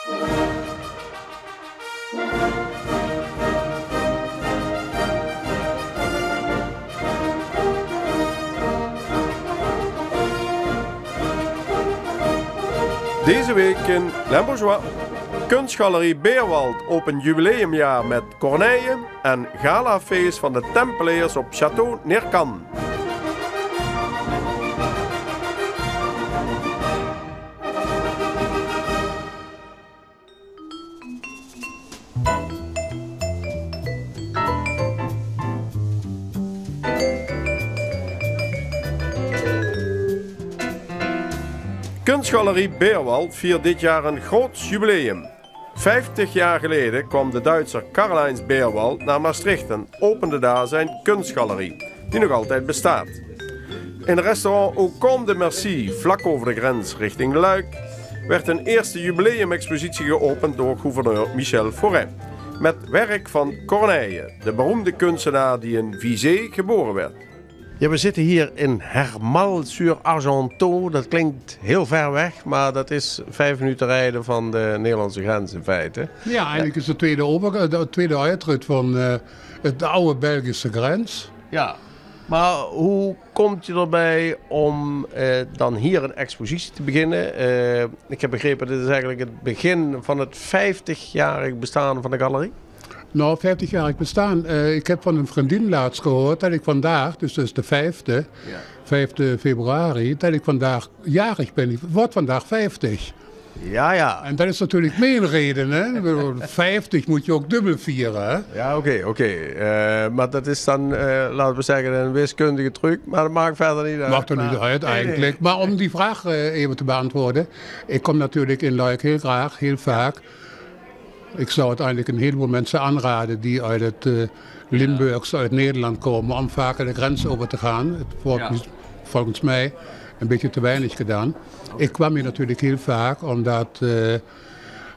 Deze week in Limbourgeois. Kunstgalerie Beerwald opent jubileumjaar met Corneille en galafeest van de Tempeliers op Château Neerkan. Kunstgalerie Beerwald viert dit jaar een groot jubileum. 50 jaar geleden kwam de Duitser Karl-Heinz Beerwald naar Maastricht en opende daar zijn kunstgalerie, die nog altijd bestaat. In het restaurant Au Comte de Merci, vlak over de grens richting Luik, werd een eerste jubileumexpositie geopend door gouverneur Michel Forêt. Met werk van Corneille, de beroemde kunstenaar die in Vizé geboren werd. Ja, we zitten hier in Hermal-sur-Argenteau. Dat klinkt heel ver weg, maar dat is 5 minuten rijden van de Nederlandse grens in feite. Ja, eigenlijk is de tweede uitrit van de oude Belgische grens. Ja, maar hoe komt je erbij om dan hier een expositie te beginnen? Ik heb begrepen, dit is eigenlijk het begin van het 50-jarig bestaan van de galerie. Nou, 50-jarig bestaan. Ik heb van een vriendin laatst gehoord dat ik vandaag, dus de 5e februari, dat ik vandaag jarig ben. Ik word vandaag 50. Ja. En dat is natuurlijk mijn reden, hè. 50 moet je ook dubbel vieren, hè. Ja, oké. Maar dat is dan, laten we zeggen, een wiskundige truc. Maar dat maakt verder niet uit. Maakt er niet uit, eigenlijk. Nee. Maar om die vraag even te beantwoorden. Ik kom natuurlijk in Luik heel graag, heel vaak. Ik zou het eigenlijk een heleboel mensen aanraden die uit het Limburgse, uit Nederland komen, om vaker de grens over te gaan. Het wordt volgens mij een beetje te weinig gedaan. Ik kwam hier natuurlijk heel vaak omdat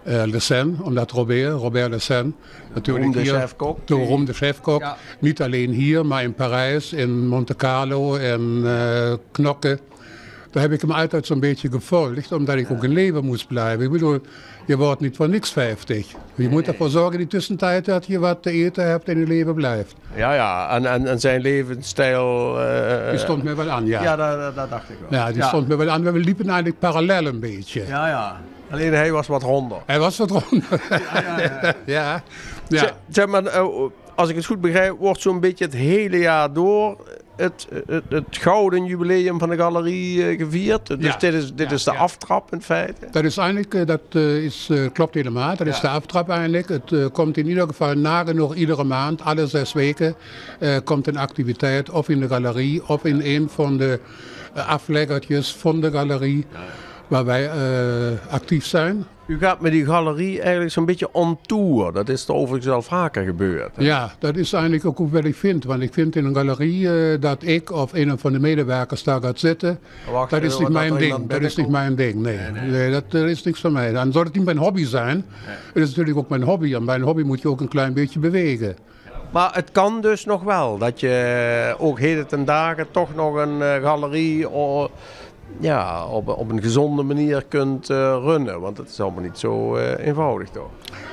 Le Sen, omdat Robert Le Sen, natuurlijk de beroemde chefkok, niet alleen hier, maar in Parijs, in Monte Carlo en Knokke. Daar heb ik hem altijd zo'n beetje gevolgd, omdat ik ook in leven moest blijven. Ik bedoel, je wordt niet voor niks 50. Je moet ervoor zorgen in die tussentijd dat je wat te eten hebt en je leven blijft. Ja, en zijn levensstijl... Die stond me wel aan, ja. Ja, dat dacht ik wel. Ja, die stond me wel aan. We liepen eigenlijk parallel een beetje. Ja. Alleen hij was wat ronder. Hij was wat ronder. Ja. Zeg maar, als ik het goed begrijp, wordt zo'n beetje het hele jaar door het gouden jubileum van de galerie gevierd. Dus dit is de aftrap in feite. Dat is eigenlijk, klopt helemaal. Dat is de aftrap eigenlijk. Het komt in ieder geval nagenoeg iedere maand, alle 6 weken, komt een activiteit of in de galerie of in een van de afleggertjes van de galerie waar wij actief zijn. U gaat met die galerie eigenlijk zo'n beetje on tour. Dat is er overigens al vaker gebeurd. Hè? Ja, dat is eigenlijk ook wat ik vind. Want ik vind in een galerie dat ik of een van de medewerkers daar gaat zitten. Dat is niet mijn ding. Dat is niet mijn ding. Nee, dat is niks van mij. Dan zou het niet mijn hobby zijn. Nee. Het is natuurlijk ook mijn hobby. En bij een hobby moet je ook een klein beetje bewegen. Maar het kan dus nog wel. Dat je ook heden ten dagen toch nog een galerie... op een gezonde manier kunt runnen. Want het is allemaal niet zo eenvoudig toch?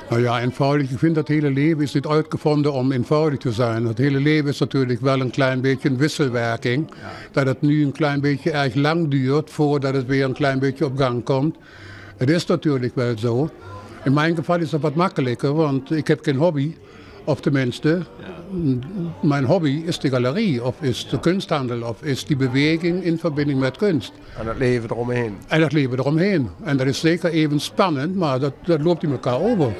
Nou ja, eenvoudig. Ik vind dat het hele leven is niet uitgevonden om eenvoudig te zijn. Het hele leven is natuurlijk wel een klein beetje een wisselwerking. Ja. Dat het nu een klein beetje erg lang duurt voordat het weer een klein beetje op gang komt. Het is natuurlijk wel zo. In mijn geval is dat wat makkelijker, want ik heb geen hobby. Of tenminste, mijn hobby is de galerie, of is de kunsthandel, of is die beweging in verbinding met kunst. En het leven eromheen. En dat is zeker even spannend, maar dat loopt in elkaar over.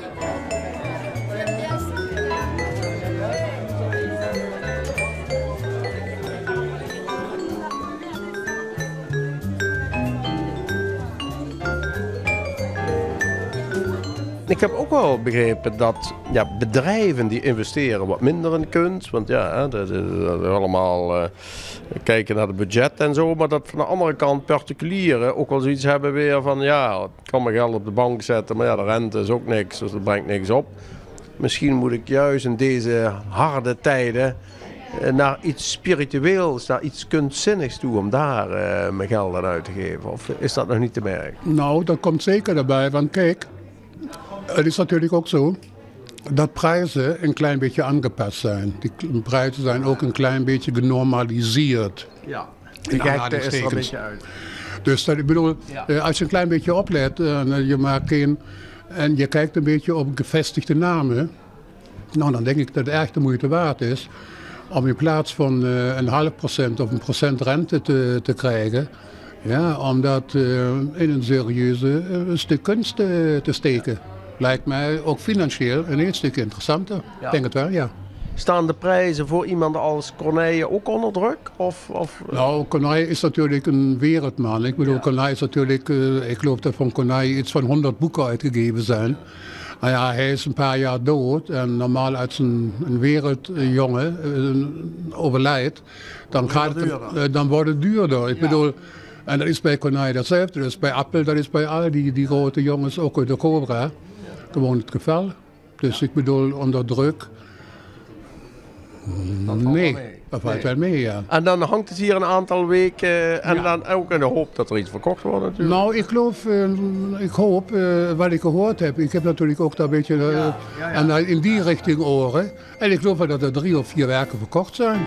Ik heb ook wel begrepen dat bedrijven die investeren wat minder in kunst. Want dat is allemaal kijken naar het budget en zo. Maar dat van de andere kant particulieren ook wel zoiets hebben weer van... ik kan mijn geld op de bank zetten, maar de rente is ook niks. Dus dat brengt niks op. Misschien moet ik juist in deze harde tijden naar iets spiritueels, naar iets kunstzinnigs toe om daar mijn geld aan uit te geven. Of is dat nog niet te merken? Nou, dat komt zeker erbij. Want kijk... Het is natuurlijk ook zo dat prijzen een klein beetje aangepast zijn. Die prijzen zijn ook een klein beetje genormaliseerd. Ja, die gekte is er een beetje uit. Dus ik bedoel, als je een klein beetje oplet en je maakt en je kijkt een beetje op gevestigde namen, nou dan denk ik dat het echt de moeite waard is om in plaats van een half procent of 1% rente te krijgen, ja, om dat in een serieuze stuk kunst te steken. Lijkt mij ook financieel een heel stuk interessanter. Ja. Ik denk het wel, ja. Staan de prijzen voor iemand als Corneille ook onder druk? Nou, Corneille is natuurlijk een wereldman. Ik bedoel, Corneille is natuurlijk, ik geloof dat van Corneille iets van 100 boeken uitgegeven zijn. Nou ja, hij is een paar jaar dood en normaal als een wereldjongen overlijdt, dan wordt het duurder. Ik bedoel, en dat is bij Corneille datzelfde. Dat is bij Appel, dat is bij al die grote jongens, ook uit de Cobra, gewoon het geval. Dus ik bedoel, onder druk. Nee, dat valt wel mee, ja. En dan hangt het hier een aantal weken en dan ook in de hoop dat er iets verkocht wordt natuurlijk. Nou, ik hoop, wat ik gehoord heb, ik heb natuurlijk ook daar een beetje en in die richting oren. En ik geloof wel dat er 3 of 4 werken verkocht zijn.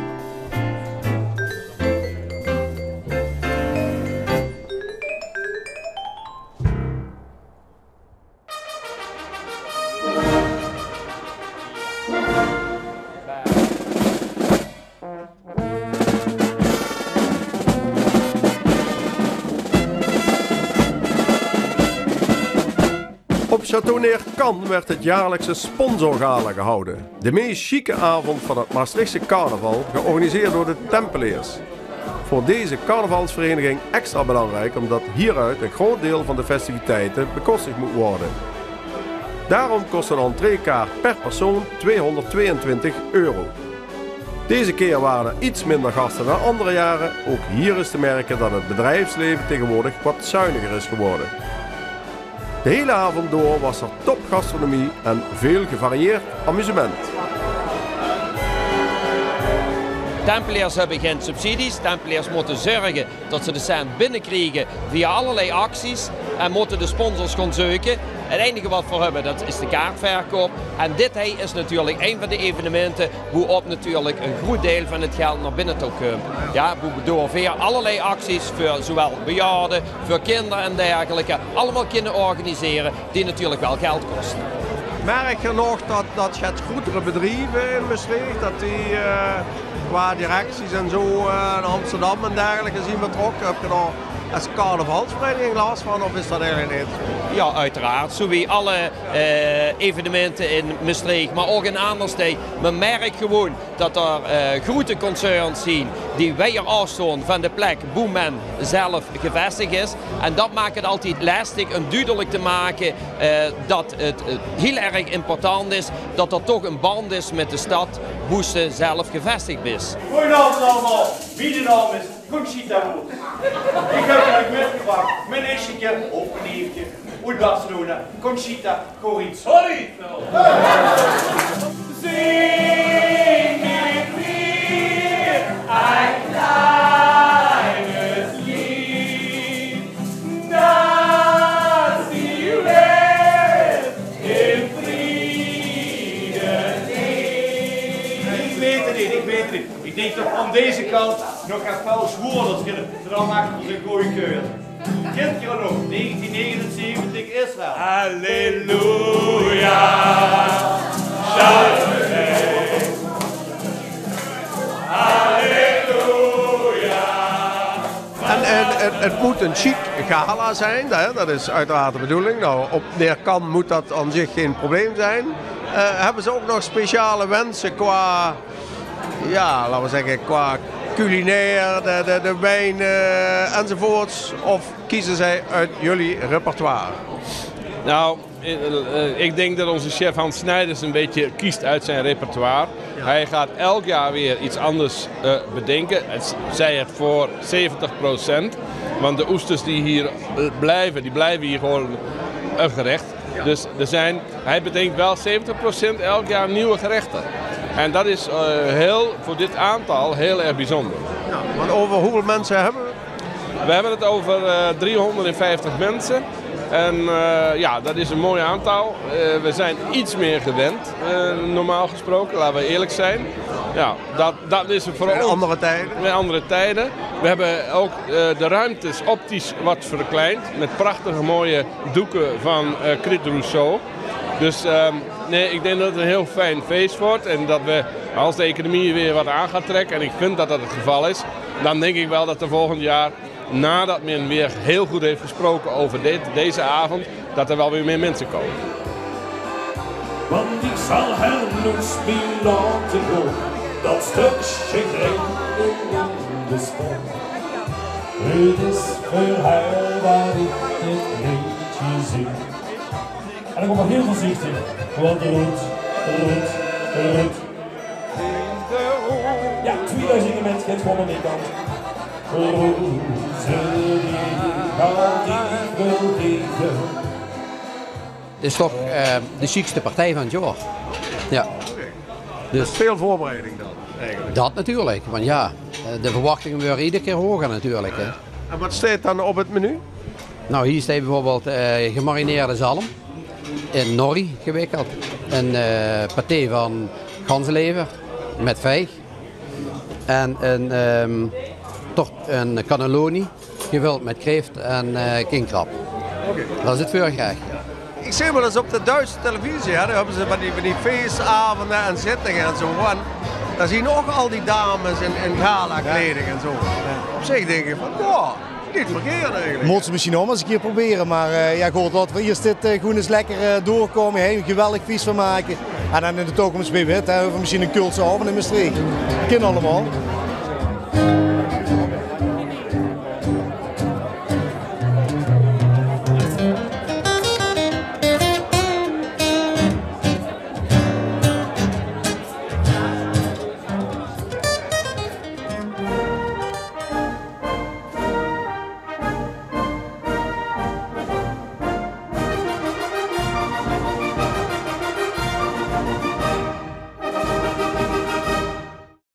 Op Château Neerkan werd het jaarlijkse sponsorgala gehouden. De meest chique avond van het Maastrichtse carnaval, georganiseerd door de Tempeliers. Voor deze carnavalsvereniging extra belangrijk omdat hieruit een groot deel van de festiviteiten bekostigd moet worden. Daarom kost een entreekaart per persoon €222. Deze keer waren er iets minder gasten dan andere jaren. Ook hier is te merken dat het bedrijfsleven tegenwoordig wat zuiniger is geworden. De hele avond door was er topgastronomie en veel gevarieerd amusement. Tempeliers hebben geen subsidies. Tempeliers moeten zorgen dat ze de cent binnenkrijgen via allerlei acties en moeten de sponsors gaan zoeken. Het enige wat we hebben, dat is de kaartverkoop. En dit is natuurlijk een van de evenementen waarop natuurlijk een goed deel van het geld naar binnen toe komt. Ja, door via allerlei acties voor zowel bejaarden, voor kinderen en dergelijke, allemaal kunnen organiseren die natuurlijk wel geld kosten. Merk je nog dat je het grotere bedrijven in Maastricht, dat die qua directies en zo in Amsterdam en dergelijke zien betrokken? Heb je daar als carnavalsvereniging last van of is dat eigenlijk niet? Ja, uiteraard. Zo wie alle evenementen in Maastricht, maar ook in andere steden. Men merkt gewoon dat er grote concerns zijn die weer afstaan van de plek waar men zelf gevestigd is. En dat maakt het altijd lastig om duidelijk te maken dat het heel erg important is dat er toch een band is met de stad waar ze zelf gevestigd is. Goedenavond allemaal, wie de naam is Conchita Wurst. Ik heb jullie meegebracht mijn eerste keer of mijn neefje uit Barcelona, Conchita Corins. Hoi! Zing met mir ein kleines Lied, dass die Welt in Frieden leeft. Ik weet het niet. Ik denk dat van deze kant nog gaat wel zwoorders dan maken we een goede keur. Kent je nog? 1979 Israël. Halleluja. Halleluja. En het moet een chic gala zijn, dat is uiteraard de bedoeling. Nou, op Neerkan moet dat aan zich geen probleem zijn. Hebben ze ook nog speciale wensen qua, ja, laten we zeggen, qua culinair, de wijn enzovoorts? Of kiezen zij uit jullie repertoire? Nou, ik denk dat onze chef Hans Snijders een beetje kiest uit zijn repertoire. Ja. Hij gaat elk jaar weer iets anders bedenken. Zij het voor 70%. Want de oesters die hier blijven hier gewoon een gerecht. Ja. Dus hij bedenkt wel 70% elk jaar nieuwe gerechten. En dat is voor dit aantal heel erg bijzonder. Ja, want over hoeveel mensen hebben we? We hebben het over 350 mensen. En ja, dat is een mooi aantal. We zijn iets meer gewend, normaal gesproken, laten we eerlijk zijn. Ja, dat is voor ons. Andere tijden? Met andere tijden. We hebben ook de ruimtes optisch wat verkleind. Met prachtige mooie doeken van Crit Rousseau. Dus nee, ik denk dat het een heel fijn feest wordt. En dat we, als de economie weer wat aan gaat trekken, en ik vind dat dat het geval is, dan denk ik wel dat er volgend jaar, nadat men weer heel goed heeft gesproken over deze avond, dat er wel weer meer mensen komen. Want ik zal haar nog niet laten gaan, dat stukje grijn in de stad. Het is voor haar waar ik het liedje zing. En dan kom maar heel voorzichtig, want rood. Ja, 2000 mensen, het gewoon aan die kant. Roze die gaat ik wil geven. Het is toch de chicste partij van het jaar. Ja. Dus veel voorbereiding dan, eigenlijk. Dat natuurlijk, want ja, de verwachtingen worden iedere keer hoger natuurlijk. Hè. En wat staat dan op het menu? Nou, hier staat bijvoorbeeld gemarineerde zalm, in nori gewikkeld, een paté van ganzenlever met vijg en een cannelloni gevuld met kreeft en kinkrab. Okay. Dat is het voorgerecht. Ik zie wel eens op de Duitse televisie, hè, daar hebben ze van die feestavonden en zittingen en zo. En daar zie je ook al die dames in gala kleding en zo. Ja. Op zich denk ik van, wow, niet verkeerd eigenlijk. Moet ze misschien nog eens een keer proberen, maar ja goed, laten we eerst dit gewoon eens lekker doorkomen, een geweldig feest van maken. En dan in de toekomst weer wit, hebben we misschien een cultse avond in Maastricht. Ken allemaal.